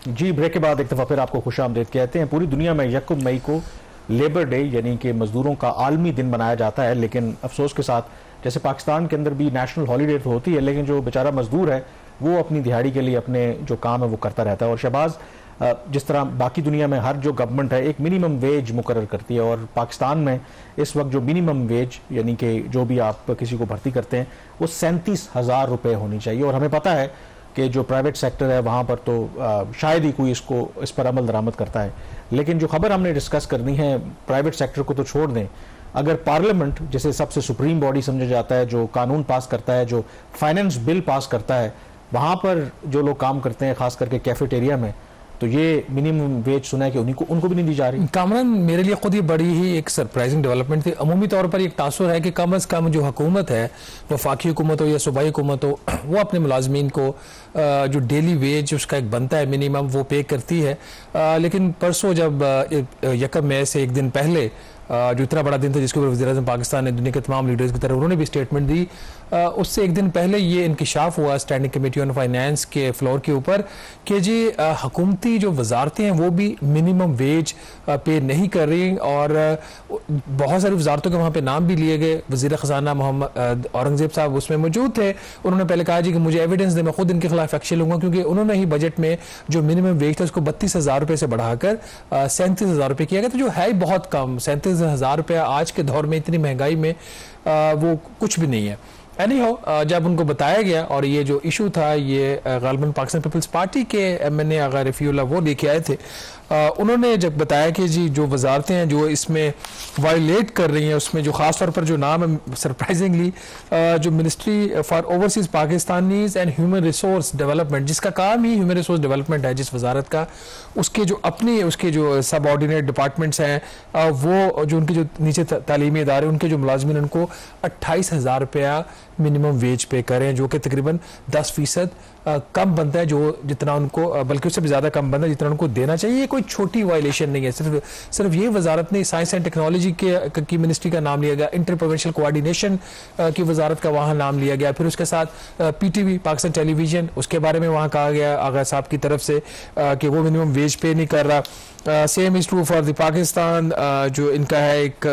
जी, ब्रेक के बाद एक दफा फिर आपको खुशामदीद कहते हैं। पूरी दुनिया में 1 मई को लेबर डे यानी कि मजदूरों का आलमी दिन मनाया जाता है, लेकिन अफसोस के साथ जैसे पाकिस्तान के अंदर भी नेशनल हॉलीडे तो होती है, लेकिन जो बेचारा मजदूर है वो अपनी दिहाड़ी के लिए अपने जो काम है वो करता रहता है। और शहबाज, जिस तरह बाकी दुनिया में हर जो गवर्नमेंट है एक मिनिमम वेज मुकर्रर करती है, और पाकिस्तान में इस वक्त जो मिनिमम वेज यानी कि जो भी आप किसी को भर्ती करते हैं वो 37,000 रुपये होनी चाहिए। और हमें पता है कि जो प्राइवेट सेक्टर है वहाँ पर तो शायद ही कोई इस पर अमल दरामद करता है। लेकिन जो खबर हमने डिस्कस करनी है, प्राइवेट सेक्टर को तो छोड़ दें, अगर पार्लियामेंट जिसे सबसे सुप्रीम बॉडी समझा जाता है, जो कानून पास करता है, जो फाइनेंस बिल पास करता है, वहाँ पर जो लोग काम करते हैं खास करके कैफेटेरिया में, तो ये मिनिमम वेज सुना है कि उनको भी नहीं दी जा रही। कामरान, मेरे लिए खुद ये बड़ी ही एक सरप्राइजिंग डेवलपमेंट थी। अमूमी तौर पर एक तासुर है कि कम अज़ कम जो हुकूमत है, वफाकी हुकूमत हो या सूबाई हुकूमत हो, वो अपने मुलाजमीन को जो डेली वेज उसका एक बनता है मिनिमम वो पे करती है। लेकिन परसों जब 1 मई से एक दिन पहले जो इतना बड़ा दिन था जिसके ऊपर वज़ीर-ए-आज़म पाकिस्तान ने दुनिया के तमाम लीडर्स की तरफ उन्होंने भी स्टेटमेंट दी, उससे एक दिन पहले ये इंकिशाफ हुआ स्टैंडिंग कमेटी ऑन फाइनेंस के फ्लोर के ऊपर कि जी हुकूमती जो वजारतें हैं वो भी मिनिमम वेज पे नहीं कर रही, और बहुत सारी वजारतों के वहाँ पे नाम भी लिए गए। वज़ीर ख़जाना मोहम्मद औरंगज़ेब साहब उसमें मौजूद थे। उन्होंने पहले कहा जी कि मुझे एविडेंस दे, मैं खुद इनके खिलाफ एक्शन लूँगा, क्योंकि उन्होंने ही बजट में जो मिनिमम वेज था उसको 32,000 रुपये से बढ़ाकर 37,000 रुपये किया गया, तो जो है बहुत कम। 37,000 रुपया आज के दौर में इतनी महंगाई में वो कुछ भी नहीं है। एनीहाउ, जब उनको बताया गया, और ये जो इशू था ये गालिबन पाकिस्तान पीपल्स पार्टी के MNA आगा रफ़ीउल्लाह वो लेके आए थे, उन्होंने जब बताया कि जी जो वजारतें हैं जो इसमें वायलेट कर रही हैं, उसमें जो ख़ास तौर पर जो नाम है सरप्राइजिंगली जो ministry for overseas Pakistanis and human resource development, जिसका काम ही ह्यूमन रिसोर्स डेवलपमेंट है जिस वजारत का, उसके जो सब ऑर्डिनेट डिपार्टमेंट्स हैं, वो जो उनके जो नीचे तालीमी इदारे उनके जो मुलाजमीन उनको 28,000 रुपया मिनिमम वेज पे करें, जो कि तकरीबन 10% कम बनता है जो जितना उनको, बल्कि उससे भी ज़्यादा कम बनता है जितना उनको देना चाहिए। ये कोई छोटी वायलेशन नहीं है। सिर्फ ये वजारत ने साइंस एंड टेक्नोलॉजी की मिनिस्ट्री का नाम लिया गया, इंटर प्रोविंशियल कोऑर्डिनेशन की वजारत का वहाँ नाम लिया गया, फिर उसके साथ PTV पाकिस्तान टेलीविजन, उसके बारे में वहाँ कहा गया आगा साहब की तरफ से कि वो मिनिमम वेज पे नहीं कर रहा। Same is true for the Pakistan, जो इनका है एक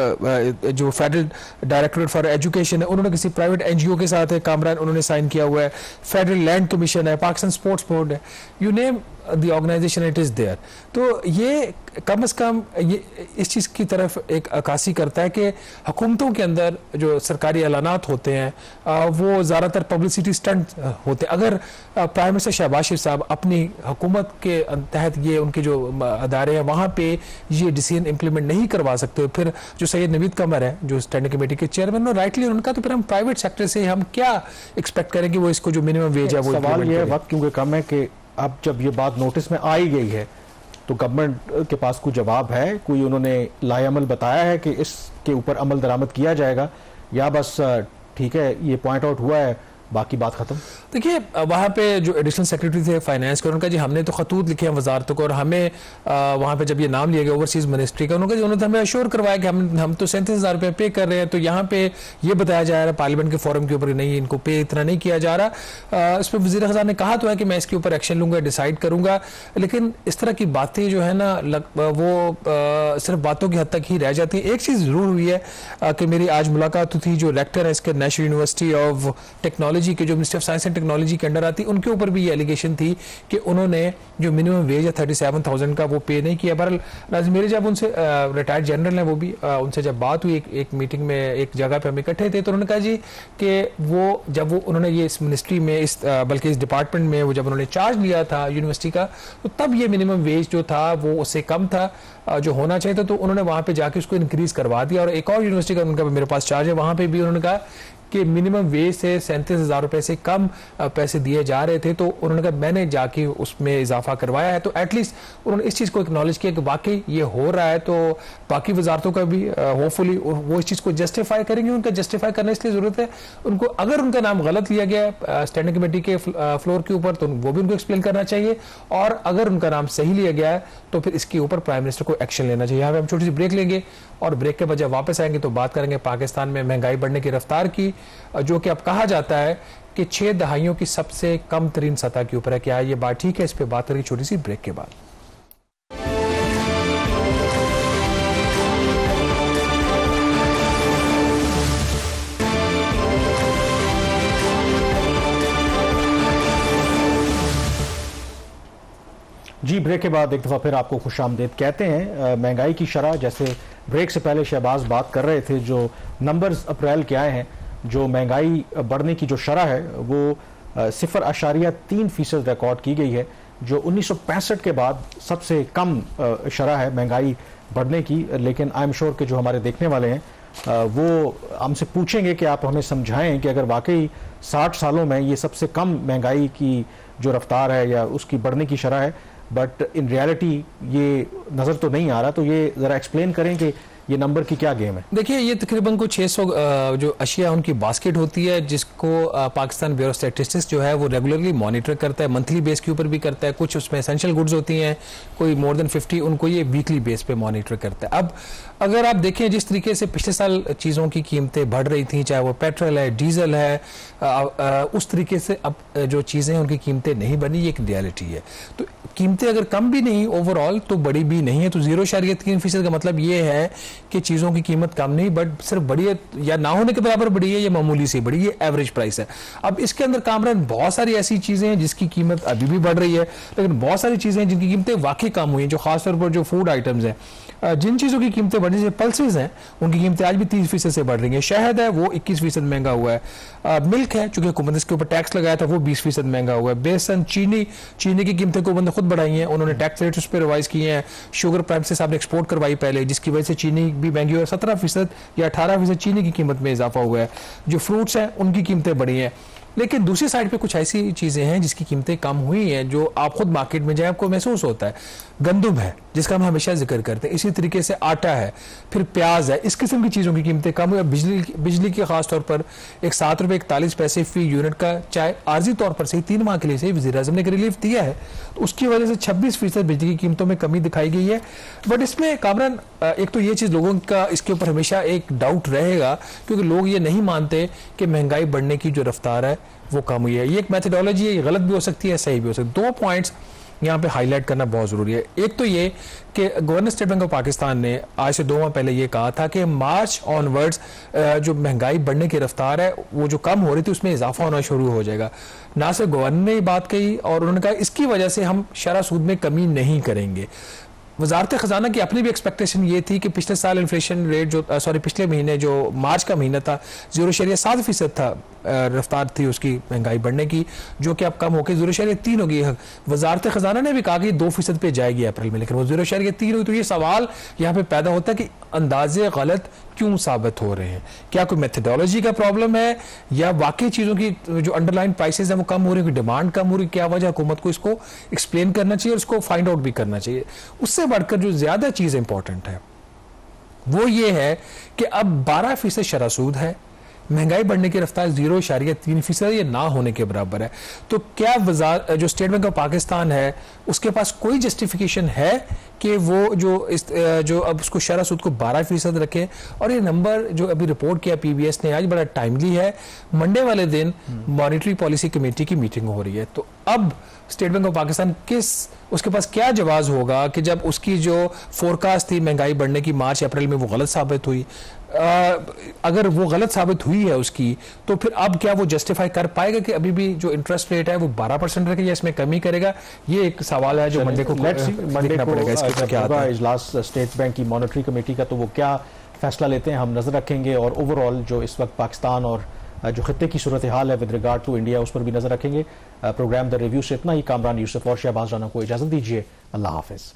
जो फेडरल डायरेक्टरेट फॉर एजुकेशन है, उन्होंने किसी प्राइवेट NGO के साथ है कामरान, उन्होंने साइन किया हुआ है। फेडरल लैंड कमीशन है, पाकिस्तान स्पोर्ट्स बोर्ड है, you name the organisation it is there. तो ये कम से कम ये इस चीज़ की तरफ एक अक्कासी करता है कि हुकूमतों के अंदर जो सरकारी ऐलानात होते हैं वो ज़्यादातर पब्लिसिटी स्टंट होते हैं। अगर प्राइम मिनिस्टर शहबाज शरीफ साहब अपनी हुकूमत के तहत ये उनके जो अदारे हैं वहाँ पे ये डिसीजन इम्प्लीमेंट नहीं करवा सकते, फिर जो सैयद नवीद कमर है जो स्टैंडिंग कमेटी के चेयरमैन, राइटली उनका, तो फिर हम प्राइवेट सेक्टर से हम क्या एक्सपेक्ट करें कि वो इसको जो मिनिमम वेज है वो सवाल ये वक्त क्योंकि कम है कि अब जब ये बात नोटिस में आई गई है तो गवर्नमेंट के पास कोई जवाब है, कोई उन्होंने लाएअमल बताया है कि इसके ऊपर अमल दरामद किया जाएगा, या बस ठीक है ये पॉइंट आउट हुआ है बाकी बात खत्म? देखिए वहाँ पे जो एडिशनल सेक्रेटरी थे फाइनेंस के, उनका जी हमने तो खतूत लिखे हैं वजारतों को, और हमें वहाँ पे जब ये नाम लिया गया ओवरसीज मिनिस्ट्री का, उन्होंने हमें अश्योर करवाया कि हम तो 37,000 रुपये पे कर रहे हैं। तो यहाँ पे ये बताया जा रहा है पार्लियामेंट के फोरम के ऊपर नहीं, इनको पे इतना नहीं किया जा रहा। इस पर वज़ीर ख़ज़ाना ने कहा तो है कि मैं इसके ऊपर एक्शन लूँगा, डिसाइड करूँगा, लेकिन इस तरह की बातें जो है ना वो सिर्फ बातों की हद तक ही रह जाती हैं। एक चीज़ ज़रूर हुई है कि मेरी आज मुलाकात थी जो रेक्टर है इसके नेशनल यूनिवर्सिटी ऑफ टेक्नोलॉजी के, जो ministry of science and technology के अंडर आती, उनके ऊपर भी ये एलिगेशन थी कि उन्होंने जो मिनिमम वेज है 37,000 का वो पे नहीं किया। बहरहाल मेरे जब उनसे रिटायर्ड जनरल है वो भी, उनसे जब बात हुई एक मीटिंग में एक जगह पे हम इकट्ठे थे, तो उन्होंने कहा जी कि वो जब उन्होंने ये इस मिनिस्ट्री में बल्कि इस डिपार्टमेंट में वो जब उन्होंने चार्ज लिया था यूनिवर्सिटी का, तो तब ये मिनिमम वेज जो था वो उससे कम था जो होना चाहिए था, तो उन्होंने वहाँ पे जाके उसको इंक्रीज करवा दिया। और एक और यूनिवर्सिटी का उनका मेरे पास चार्ज है, वहाँ पे भी उन्होंने कहा कि मिनिमम वेज से 37,000 रुपए से कम पैसे दिए जा रहे थे, तो उन्होंने कहा मैंने जाके उसमें इजाफा करवाया है। तो एटलीस्ट उन्होंने इस चीज़ को एक्नॉलेज किया कि वाकई ये हो रहा है, तो बाकी वजारतों का भी होपफुली वो इस चीज़ को जस्टिफाई करेंगे। उनका जस्टिफाई करने इसलिए ज़रूरत है उनको, अगर उनका नाम गलत लिया गया स्टैंडिंग कमेटी के फ्लोर के ऊपर तो वो भी उनको एक्सप्लेन करना चाहिए, और अगर उनका नाम सही लिया गया है तो फिर इसके ऊपर प्राइम मिनिस्टर को एक्शन लेना चाहिए। यहाँ पे हम छोटी सी ब्रेक लेंगे और ब्रेक के बाद जब वापस आएंगे तो बात करेंगे पाकिस्तान में महंगाई बढ़ने की रफ्तार की, जो कि अब कहा जाता है कि 6 दहाइयों की सबसे कम तरीन सतह के ऊपर है। क्या ये बात ठीक है? इस पर बात करेंगे छोटी सी ब्रेक के बाद। जी ब्रेक के बाद एक दफ़ा फिर आपको खुशामदीद कहते हैं। महंगाई की शरह, जैसे ब्रेक से पहले शहबाज बात कर रहे थे, जो नंबर्स अप्रैल के आए हैं, जो महंगाई बढ़ने की जो शरह है वो 0.3% रिकॉर्ड की गई है, जो 1965 के बाद सबसे कम शरह है महंगाई बढ़ने की। लेकिन आई एम श्योर कि जो हमारे देखने वाले हैं वो हमसे पूछेंगे कि आप हमें समझाएं कि अगर वाकई 60 सालों में ये सबसे कम महंगाई की जो रफ्तार है या उसकी बढ़ने की शरह है, बट इन रियलिटी ये नज़र तो नहीं आ रहा, तो ये ज़रा एक्सप्लेन करें कि ये नंबर की क्या गेम है? देखिए ये तकरीबन कुछ 600 जो अशिया उनकी बास्केट होती है, जिसको पाकिस्तान ब्यूरो स्टैटिस्टिक्स जो है वो रेगुलरली मॉनिटर करता है, मंथली बेस के ऊपर भी करता है। कुछ उसमें एसेंशियल गुड्स होती हैं, कोई मोर देन 50, उनको ये वीकली बेस पे मॉनिटर करता है। अब अगर आप देखें जिस तरीके से पिछले साल चीज़ों की कीमतें बढ़ रही थी, चाहे वो पेट्रोल है, डीजल है, उस तरीके से अब जो चीज़ें हैं उनकी कीमतें नहीं बनी, ये एक रियलिटी है। तो कीमतें अगर कम भी नहीं ओवरऑल तो बड़ी भी नहीं है, तो 0.3% का मतलब ये है कि चीज़ों की कीमत कम नहीं, बट सिर्फ बढ़ी है या ना होने के बराबर बढ़ी है या मामूली सी बढ़ी है, एवरेज प्राइस है। अब इसके अंदर कामरान बहुत सारी ऐसी चीज़ें हैं जिसकी कीमत अभी भी बढ़ रही है, लेकिन बहुत सारी चीज़ें हैं जिनकी कीमतें वाकई कम हुई हैं, जो खासतौर पर जो फूड आइटम्स हैं, जिन चीज़ों की कीमतें बढ़ रही है, पल्सेस हैं उनकी कीमतें आज भी 30% से बढ़ रही हैं। शहद है वो 21% महंगा हुआ है, मिल्क है चूंकि हुकूमत इसके ऊपर टैक्स लगाया था वो 20% महंगा हुआ है, बेसन, चीनी की कीमतें को बंद खुद बढ़ाई हैं, उन्होंने टैक्स रेट उस पर रिवाइज किए हैं। शुगर प्राइम से साहब ने एक्सपोर्ट करवाई पहले, जिसकी वजह से चीनी भी महंगी हुई है, 17% या 18% चीनी की कीमत में इजाफा हुआ है। जो फ्रूट्स हैं उनकी कीमतें बढ़ी हैं। लेकिन दूसरी साइड पे कुछ ऐसी चीजें हैं जिसकी कीमतें कम हुई हैं, जो आप खुद मार्केट में जाए आपको महसूस होता है। गंदम है जिसका हम हमेशा जिक्र करते हैं, इसी तरीके से आटा है, फिर प्याज है, इस किस्म की चीजों की कीमतें कम हुई। बिजली की खास तौर पर एक 7 रुपए 41 पैसे फी यूनिट का चाहे आर्जी तौर पर सही 3 माह के लिए सही वज़ीर आज़म ने रिलीफ दिया है, तो उसकी वजह से 26% बिजली की कीमतों में कमी दिखाई गई है। बट इसमें कामरान एक तो ये चीज लोगों का इसके ऊपर हमेशा एक डाउट रहेगा, क्योंकि लोग ये नहीं मानते कि महंगाई बढ़ने की जो रफ्तार है वो कम हुई है। ये एक मेथोडोलॉजी है, ये गलत भी हो सकती है, सही भी हो सकती है। 2 पॉइंट्स यहाँ पे हाईलाइट करना बहुत जरूरी है। एक तो ये कि governor state bank of Pakistan ने आज से 2 माह पहले ये कहा था कि मार्च ऑनवर्ड्स जो महंगाई बढ़ने की रफ्तार है वो जो कम हो रही थी उसमें इजाफा होना शुरू हो जाएगा। ना सिर्फ गवर्नर ने बात कही और उन्होंने कहा इसकी वजह से हम शरह सूद में कमी नहीं करेंगे। वजारत खजाना की अपनी भी एक्सपेक्टेशन ये थी कि पिछले साल इन्फ्लेशन रेट जो पिछले महीने जो मार्च का महीना था 0.7% था रफ्तार थी उसकी महंगाई बढ़ने की, जो कि अब कम होकर 0.3 हो गई। वजारत खजाना ने भी कहा कि 2% पे जाएगी अप्रैल में, लेकिन वो 0.3 हुई। तो ये सवाल यहाँ पे पैदा होता है कि अंदाजे गलत क्यों साबित हो रहे हैं? क्या कोई मेथोडोलॉजी का प्रॉब्लम है या वाकई चीजों की जो अंडरलाइन प्राइसेस है वो कम हो रही है, डिमांड कम हो रही है? क्या वजह? हुकूमत को इसको एक्सप्लेन करना चाहिए और इसको फाइंड आउट भी करना चाहिए। उससे बढ़कर जो ज्यादा चीज इंपॉर्टेंट है वो ये है कि अब 12% शरह सूद है, महंगाई बढ़ने की रफ्तार 0.3% ये ना होने के बराबर है। तो क्या जो स्टेट बैंक ऑफ पाकिस्तान है उसके पास कोई जस्टिफिकेशन है कि वो जो अब उसको शरह सूद को 12% रखे? और ये नंबर जो अभी रिपोर्ट किया पीबीएस ने आज बड़ा टाइमली है। मंडे वाले दिन मॉनिटरी पॉलिसी कमेटी की मीटिंग हो रही है, तो अब स्टेट बैंक ऑफ पाकिस्तान उसके पास क्या जवाब होगा कि जब उसकी जो फोरकास्ट थी महंगाई बढ़ने की मार्च अप्रैल में वो गलत साबित हुई। अगर वो गलत साबित हुई है उसकी, तो फिर अब क्या वो जस्टिफाई कर पाएगा कि अभी भी जो इंटरेस्ट रेट है वो 12% रखे या इसमें कमी करेगा? ये एक सवाल है जो मंडे को देखना पड़ेगा। इसका क्या आता है इजलास स्टेट बैंक की मॉनिटरी कमेटी का, तो वो क्या फैसला लेते हैं हम नजर रखेंगे। और ओवरऑल जो इस वक्त पाकिस्तान और जो खत्ते की सूरत हाल है विद रिगार्ड टू इंडिया उस पर भी नजर रखेंगे। प्रोग्राम द रिव्यू से इतना ही। कामरान यूसुफ और शहबाज राना को इजाजत दीजिए। अल्लाह हाफिज।